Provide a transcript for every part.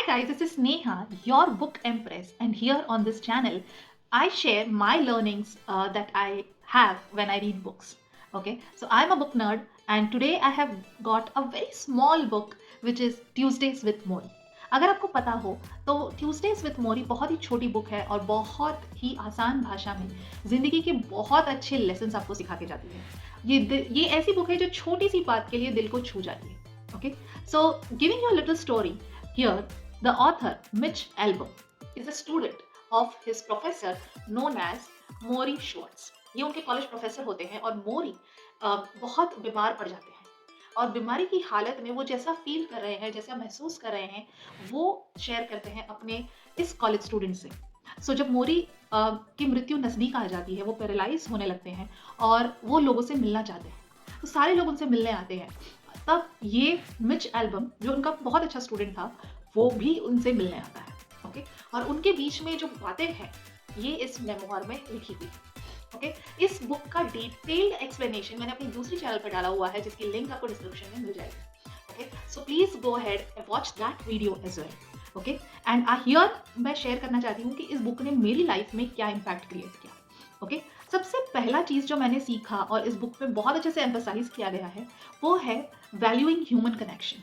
Hi guys, this is Neha, your book empress, and here on this channel, I share my learnings that I have when I read books. Okay, so I'm a book nerd, and today I have got a very small book which is Tuesdays with Mori. अगर आपको पता हो तो Tuesdays with मोरी बहुत ही छोटी book है और बहुत ही आसान भाषा में जिंदगी के बहुत अच्छे लेसन आपको सिखा के जाती है। ये ऐसी बुक है जो छोटी सी बात के लिए दिल को छू जाती है। Okay, so giving you a little story here, the author, Mitch Albom, is a student of his professor known as Maury Schwartz. ये उनके कॉलेज प्रोफेसर होते हैं और मोरी बहुत बीमार पड़ जाते हैं और बीमारी की हालत में वो जैसा फील कर रहे हैं, जैसा महसूस कर रहे हैं, वो शेयर करते हैं अपने इस कॉलेज स्टूडेंट से। सो जब मोरी की मृत्यु नज़दीक आ जाती है, वो पैरालाइज होने लगते हैं और वो लोगों से मिलना चाहते हैं, तो सारे लोग उनसे मिलने आते हैं। तब ये मिच एल्बम, जो उनका बहुत अच्छा स्टूडेंट था, वो भी उनसे मिलने आता है। ओके, और उनके बीच में जो बातें हैं ये इस मेमोयर में लिखी हुई है। ओके, इस बुक का डिटेल्ड एक्सप्लेनेशन मैंने अपनी दूसरी चैनल पर डाला हुआ है, जिसकी लिंक आपको डिस्क्रिप्शन में मिल जाएगी। Okay, so please go ahead and watch that video as well. Okay, and here मैं शेयर करना चाहती हूँ कि इस बुक ने मेरी लाइफ में क्या इम्पैक्ट क्रिएट किया। ओके, सबसे पहला चीज जो मैंने सीखा और इस बुक में बहुत अच्छे से एम्फसाइज किया गया है, वो है वैल्यूइंग ह्यूमन कनेक्शन।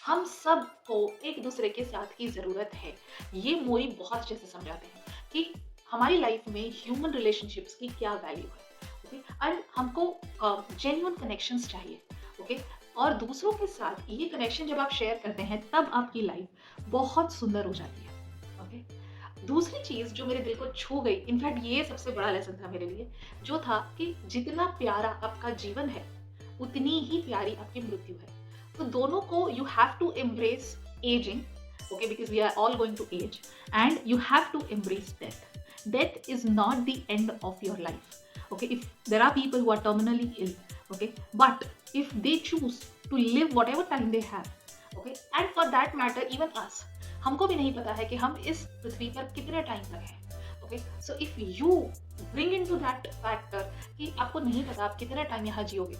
हम सब को एक दूसरे के साथ की ज़रूरत है। ये मोरी बहुत अच्छे से समझाते हैं कि हमारी लाइफ में ह्यूमन रिलेशनशिप्स की क्या वैल्यू है। ओके, एंड हमको जेन्युइन कनेक्शंस चाहिए। ओके, और दूसरों के साथ ये कनेक्शन जब आप शेयर करते हैं तब आपकी लाइफ बहुत सुंदर हो जाती है। ओके, दूसरी चीज़ जो मेरे दिल को छू गई, इनफैक्ट ये सबसे बड़ा लेसन था मेरे लिए, जो था कि जितना प्यारा आपका जीवन है उतनी ही प्यारी आपकी मृत्यु है। तो दोनों को you have to embrace ageing, okay, because we are all going to age, and you have to embrace death. Death is not the end of your life. Okay, if there are people who are terminally ill, okay, but if they choose to live whatever time they have, okay, and for that matter even us, हमको भी नहीं पता है कि हम इस पृथ्वी पर कितने टाइम तक हैं। Okay, so if you bring in to that factor कि आपको नहीं पता आप कितना टाइम यहाँ जियोगे,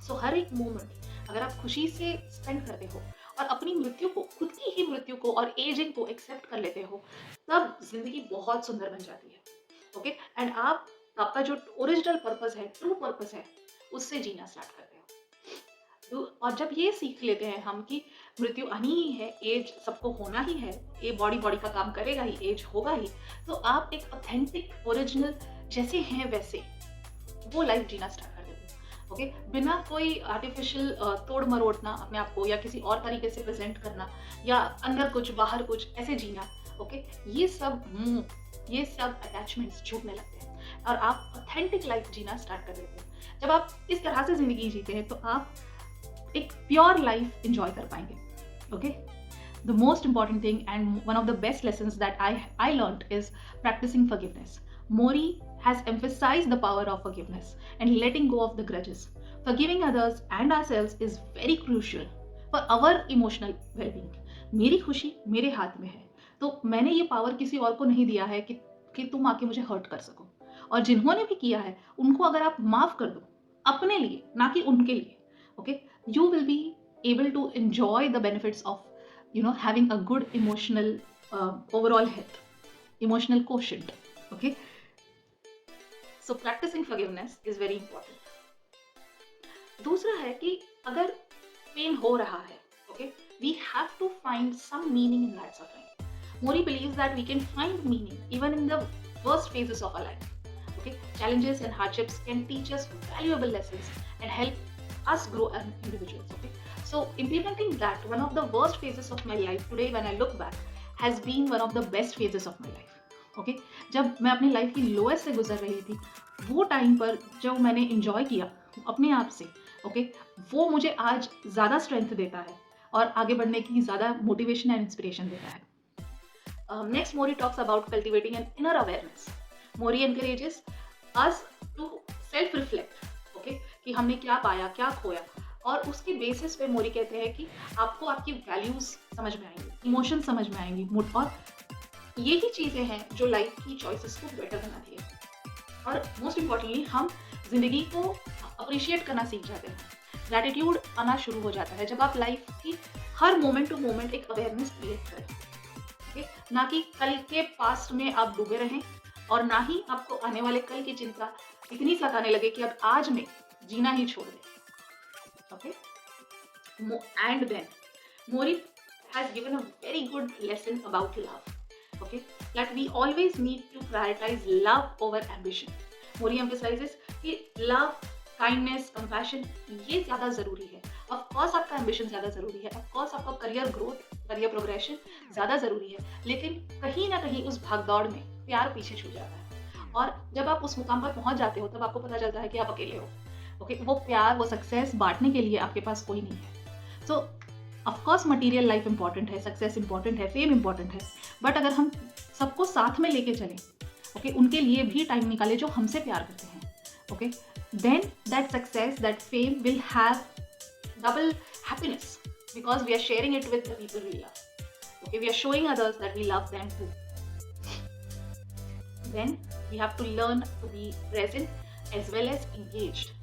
सो हर एक मोमेंट अगर आप खुशी से स्पेंड करते हो और अपनी मृत्यु को, खुद की ही मृत्यु को और एजिंग को एक्सेप्ट कर लेते हो, तब जिंदगी बहुत सुंदर बन जाती है। ओके, एंड आपका जो ओरिजिनल पर्पस है, ट्रू पर्पस है, उससे जीना स्टार्ट करते हो। और जब ये सीख लेते हैं हम कि मृत्यु आनी ही है, एज सबको होना ही है, ये बॉडी का काम करेगा ही, एज होगा ही, तो आप एक ऑथेंटिक ओरिजिनल जैसे हैं वैसे वो लाइफ जीना स्टार्ट कर देते हो। ओके, बिना कोई आर्टिफिशियल तोड़ मरोड़ना अपने आप को या किसी और तरीके से प्रेजेंट करना या अंदर कुछ बाहर कुछ ऐसे जीना। ओके, ये सब अटैचमेंट्स छूटने लगते हैं और आप ऑथेंटिक लाइफ जीना स्टार्ट कर देते हैं। जब आप इस तरह से जिंदगी जीते हैं तो आप एक प्योर लाइफ इंजॉय कर पाएंगे। Okay, the most important thing and one of the best lessons that I learned is practicing forgiveness. Mori has emphasized the power of forgiveness and letting go of the grudges. Forgiving others and ourselves is very crucial for our emotional well-being. मेरी खुशी मेरे हाथ में है, तो मैंने ये power किसी और को नहीं दिया है कि तुम आके मुझे हर्ट कर सको। और जिन्होंने भी किया है उनको अगर आप माफ कर दो, अपने लिए ना कि उनके लिए, okay, you will be able to enjoy the benefits of having a good emotional overall health, emotional quotient. Okay, so practicing forgiveness is very important. दूसरा है कि अगर पेन हो रहा है, okay, we have to find some meaning in that suffering. Mori believes that we can find meaning even in the worst phases of our life. Okay, challenges and hardships can teach us valuable lessons and help us grow as individuals. Okay, so implementing that, one of the worst phases of my life today when I look back has been one of the best phases of my life. Okay, जब मैं अपनी life की lowest से गुजर रही थी, वो time पर जो मैंने इंजॉय किया अपने आप से, ओके, वो मुझे आज ज़्यादा स्ट्रेंथ देता है और आगे बढ़ने की ज़्यादा मोटिवेशन एंड इंस्पिरेशन देता है। Next, Mori talks about cultivating an inner awareness. Mori encourages us to self reflect, okay, कि हमने क्या पाया, क्या खोया, और उसके बेसिस पे मोरी कहते हैं कि आपको आपकी वैल्यूज समझ में आएंगी, इमोशन समझ में आएंगी, और यही चीज़ें हैं जो लाइफ की चॉइसेस को बेटर बनाती है। और मोस्ट इम्पॉर्टेंटली हम जिंदगी को अप्रिशिएट करना सीख जाते हैं। ग्रैटिट्यूड आना शुरू हो जाता है जब आप लाइफ की हर मोमेंट टू मोमेंट एक अवेयरनेस क्रिएट करें। ओके, ना कि कल के पास्ट में आप डूबे रहें, और ना ही आपको आने वाले कल की चिंता इतनी सताने लगे कि अब आज में जीना ही छोड़ दें। Okay, and then Mori has given a very good lesson about love. Okay, that we always need to prioritize love over ambition. Mori emphasizes कि love, kindness, compassion ये ज़्यादा ज़रूरी है. Of course आपका ambition ज़्यादा ज़रूरी है. Of course आपका career growth, career progression ज़्यादा ज़रूरी है. लेकिन कहीं ना कहीं उस भागदौड़ में प्यार पीछे छूट जाता है. और जब आप उस मुकाम पर पहुंच जाते हो तब आपको पता चलता है कि आप अकेले हो. ओके, वो प्यार, वो सक्सेस बांटने के लिए आपके पास कोई नहीं है. So of course material life important है, सक्सेस इंपॉर्टेंट है, फेम इंपॉर्टेंट है, बट अगर हम सबको साथ में लेके चलें, ओके, उनके लिए भी टाइम निकाले जो हमसे प्यार करते हैं, okay, then that success, that fame will have double happiness because we are sharing it with the people we love. Okay, we are showing others that we love them too. Then we have to learn to be present as well as engaged.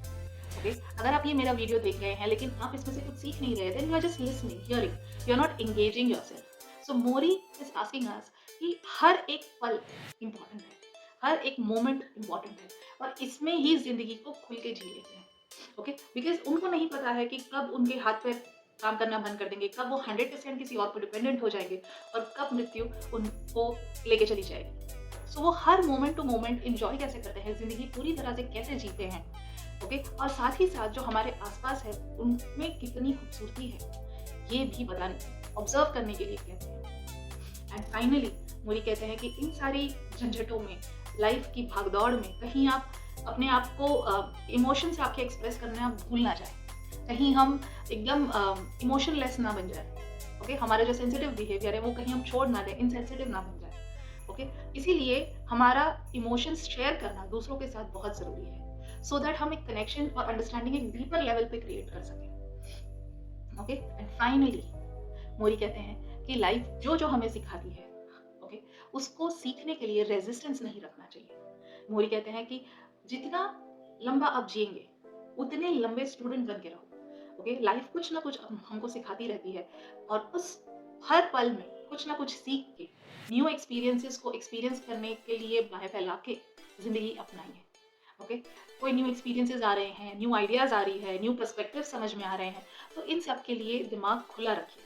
Okay? अगर आप ये मेरा video देख रहे हैं लेकिन आप इसमें से कुछ सीख नहीं रहे, then you are just listening, hearing, you are not engaging yourself. So Mori is asking us कि हर एक पल इम्पोर्टेंट है, हर एक मोमेंट इम्पोर्टेंट है, और इसमें ही जिंदगी को खुल के जी लेते हैं. ओके, बिकॉज उनको नहीं पता है कि कब उनके हाथ पैर काम करना बंद कर देंगे, कब वो 100% किसी और पर डिपेंडेंट हो जाएंगे, और कब मृत्यु उनको लेके चली जाएगी. सो वो हर मोमेंट टू मोमेंट इंजॉय कैसे करते हैं, जिंदगी पूरी तरह से कैसे जीते हैं. ओके, और साथ ही साथ जो हमारे आसपास है उनमें कितनी खूबसूरती है ये भी बताने, ऑब्जर्व करने के लिए कहते हैं. एंड फाइनली मोरी कहते हैं कि इन सारी झंझटों में, लाइफ की भागदौड़ में, कहीं आप अपने आप को इमोशन से आपके एक्सप्रेस करना भूल ना जाए, कहीं हम एकदम इमोशनलेस ना बन जाए. ओके, हमारा जो सेंसिटिव बिहेवियर है वो कहीं हम छोड़ ना दें, इनसेंसिटिव ना बन जाए. ओके, इसीलिए हमारा इमोशंस शेयर करना दूसरों के साथ बहुत ज़रूरी है, सो दैट हम एक कनेक्शन और अंडरस्टैंडिंग एक डीपर लेवल पे क्रिएट कर सकें. ओके, एंड फाइनली मोरी कहते हैं कि लाइफ जो जो हमें सिखाती है, ओके, उसको सीखने के लिए रेजिस्टेंस नहीं रखना चाहिए. मोरी कहते हैं कि जितना लंबा आप जिएंगे उतने लंबे स्टूडेंट बन के रहो. ओके, लाइफ कुछ ना कुछ हमको सिखाती रहती है, और उस हर पल में कुछ ना कुछ सीख के न्यू एक्सपीरियंसेस को एक्सपीरियंस करने के लिए बाहें फैला के जिंदगी अपनाइए. ओके, कोई न्यू एक्सपीरियंसेस आ रहे हैं, न्यू आइडियाज आ रही है, न्यू पर्सपेक्टिव समझ में आ रहे हैं, तो इन सब के लिए दिमाग खुला रखिए.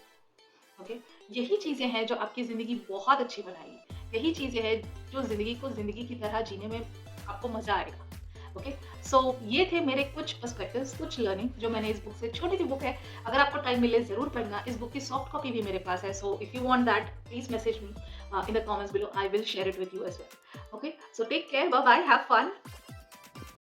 ओके, यही चीज़ें हैं जो आपकी ज़िंदगी बहुत अच्छी बनाएगी, यही चीज़ें हैं जो ज़िंदगी को ज़िंदगी की तरह जीने में आपको मज़ा आएगा. ओके, सो ये थे मेरे कुछ पर्सपेक्टिव्स, कुछ लर्निंग जो मैंने इस बुक से, छोटी सी बुक है, अगर आपको टाइम मिले ज़रूर पढ़ना. इस बुक की सॉफ्ट कॉपी भी मेरे पास है, so if you want that please message me in the comments below, I will share it with you as well. Okay, so take care, bye bye, have fun.